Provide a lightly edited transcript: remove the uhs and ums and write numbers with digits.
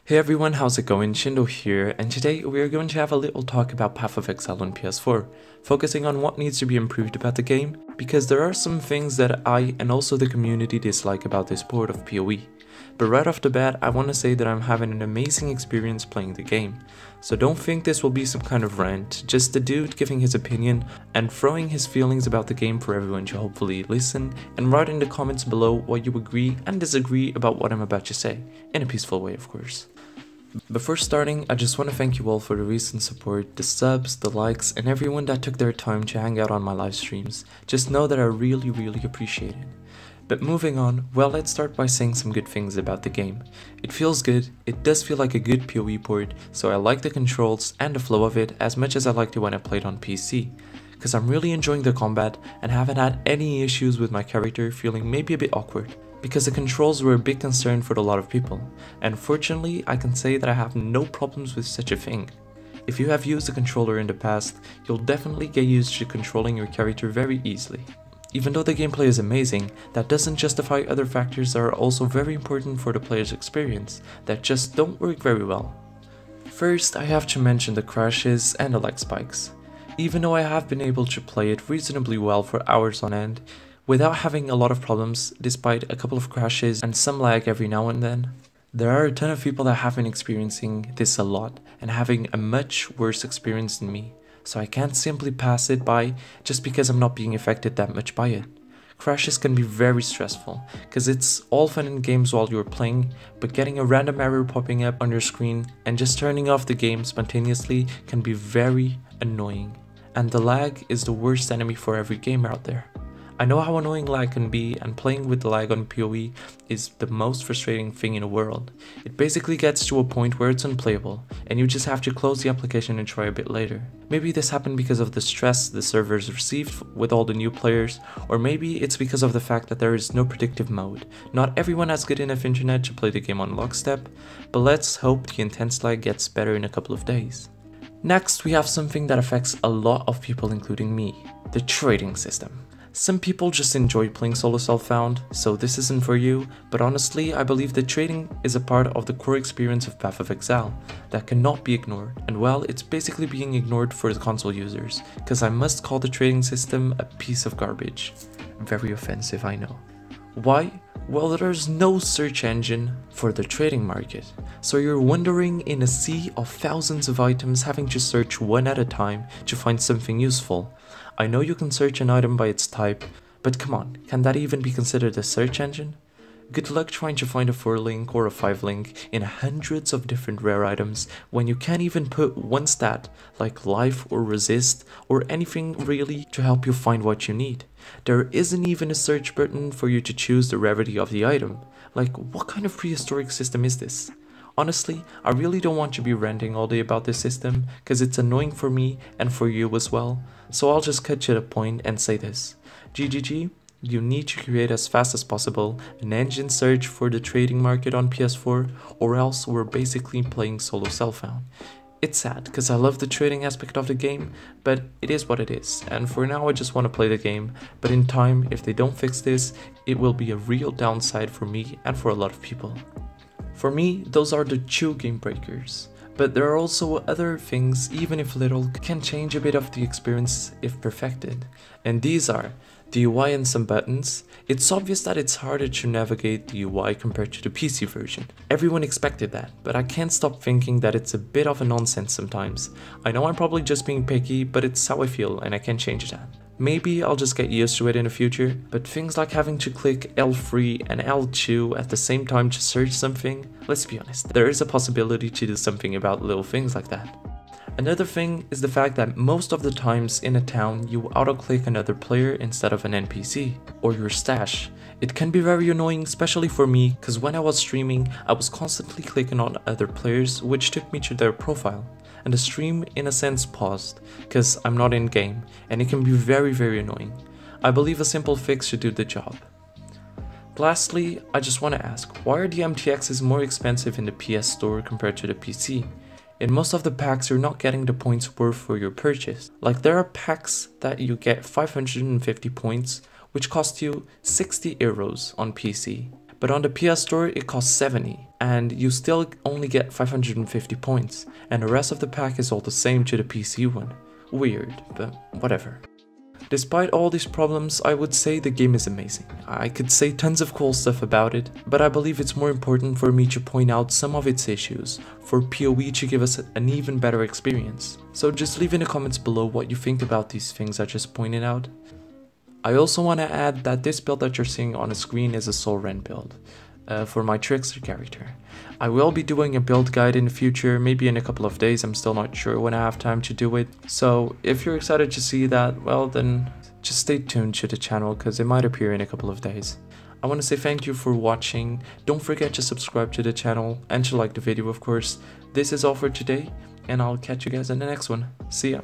Hey everyone, how's it going? Shindo here, and today we are going to have a little talk about Path of Exile on PS4, focusing on what needs to be improved about the game, because there are some things that I and also the community dislike about this port of PoE. But right off the bat, I want to say that I'm having an amazing experience playing the game, so don't think this will be some kind of rant, just a dude giving his opinion and throwing his feelings about the game for everyone to hopefully listen and write in the comments below what you agree and disagree about what I'm about to say, in a peaceful way of course. Before starting, I just want to thank you all for the recent support, the subs, the likes, and everyone that took their time to hang out on my live streams. Just know that I really appreciate it. But moving on, well, let's start by saying some good things about the game. It feels good, it does feel like a good PoE port, so I like the controls and the flow of it as much as I liked it when I played on PC. Cause I'm really enjoying the combat and haven't had any issues with my character feeling maybe a bit awkward, because the controls were a big concern for a lot of people, and fortunately I can say that I have no problems with such a thing. If you have used a controller in the past, you'll definitely get used to controlling your character very easily. Even though the gameplay is amazing, that doesn't justify other factors that are also very important for the player's experience, that just don't work very well. First, I have to mention the crashes and the lag spikes. Even though I have been able to play it reasonably well for hours on end, without having a lot of problems, despite a couple of crashes and some lag every now and then, there are a ton of people that have been experiencing this a lot and having a much worse experience than me, so I can't simply pass it by just because I'm not being affected that much by it. Crashes can be very stressful, because it's all fun in games while you're playing, but getting a random error popping up on your screen and just turning off the game spontaneously can be very annoying. And the lag is the worst enemy for every gamer out there. I know how annoying lag can be, and playing with lag on PoE is the most frustrating thing in the world. It basically gets to a point where it's unplayable, and you just have to close the application and try a bit later. Maybe this happened because of the stress the servers received with all the new players, or maybe it's because of the fact that there is no predictive mode. Not everyone has good enough internet to play the game on lockstep, but let's hope the intense lag gets better in a couple of days. Next, we have something that affects a lot of people, including me, the trading system. Some people just enjoy playing solo self-found, so this isn't for you, but honestly I believe that trading is a part of the core experience of Path of Exile that cannot be ignored, and well, it's basically being ignored for the console users, cause I must call the trading system a piece of garbage. Very offensive, I know. Why? Well, there's no search engine for the trading market, so you're wandering in a sea of thousands of items having to search one at a time to find something useful. I know you can search an item by its type, but come on, can that even be considered a search engine? Good luck trying to find a 4 link or a 5 link in hundreds of different rare items when you can't even put one stat like life or resist or anything really to help you find what you need. There isn't even a search button for you to choose the rarity of the item. Like, what kind of prehistoric system is this? Honestly, I really don't want to be ranting all day about this system, cause it's annoying for me and for you as well, so I'll just cut to the point and say this. GGG, you need to create as fast as possible an engine search for the trading market on PS4, or else we're basically playing solo self-found. It's sad, cause I love the trading aspect of the game, but it is what it is, and for now I just want to play the game, but in time, if they don't fix this, it will be a real downside for me and for a lot of people. For me, those are the two game breakers, but there are also other things, even if little, can change a bit of the experience if perfected, and these are the UI and some buttons. It's obvious that it's harder to navigate the UI compared to the PC version. Everyone expected that, but I can't stop thinking that it's a bit of a nonsense sometimes. I know I'm probably just being picky, but it's how I feel and I can't change that. Maybe I'll just get used to it in the future, but things like having to click L3 and L2 at the same time to search something, let's be honest, there is a possibility to do something about little things like that. Another thing is the fact that most of the times in a town you auto-click another player instead of an NPC, or your stash. It can be very annoying, especially for me, cause when I was streaming I was constantly clicking on other players, which took me to their profile, and the stream in a sense paused, cause I'm not in game, and it can be very annoying. I believe a simple fix should do the job. Lastly, I just want to ask, why are the MTXs more expensive in the PS Store compared to the PC? In most of the packs you're not getting the points worth for your purchase. Like, there are packs that you get 550 points, which cost you 60 euros on PC, but on the PS Store it costs 70, and you still only get 550 points, and the rest of the pack is all the same to the PC one. Weird, but whatever. Despite all these problems, I would say the game is amazing. I could say tons of cool stuff about it, but I believe it's more important for me to point out some of its issues, for PoE to give us an even better experience. So just leave in the comments below what you think about these things I just pointed out. I also want to add that this build that you're seeing on the screen is a Soul Rend build. For my Trickster character. I will be doing a build guide in the future, maybe in a couple of days. I'm still not sure when I have time to do it. So if you're excited to see that, well then just stay tuned to the channel because it might appear in a couple of days. I want to say thank you for watching. Don't forget to subscribe to the channel and to like the video, of course. This is all for today, and I'll catch you guys in the next one. See ya.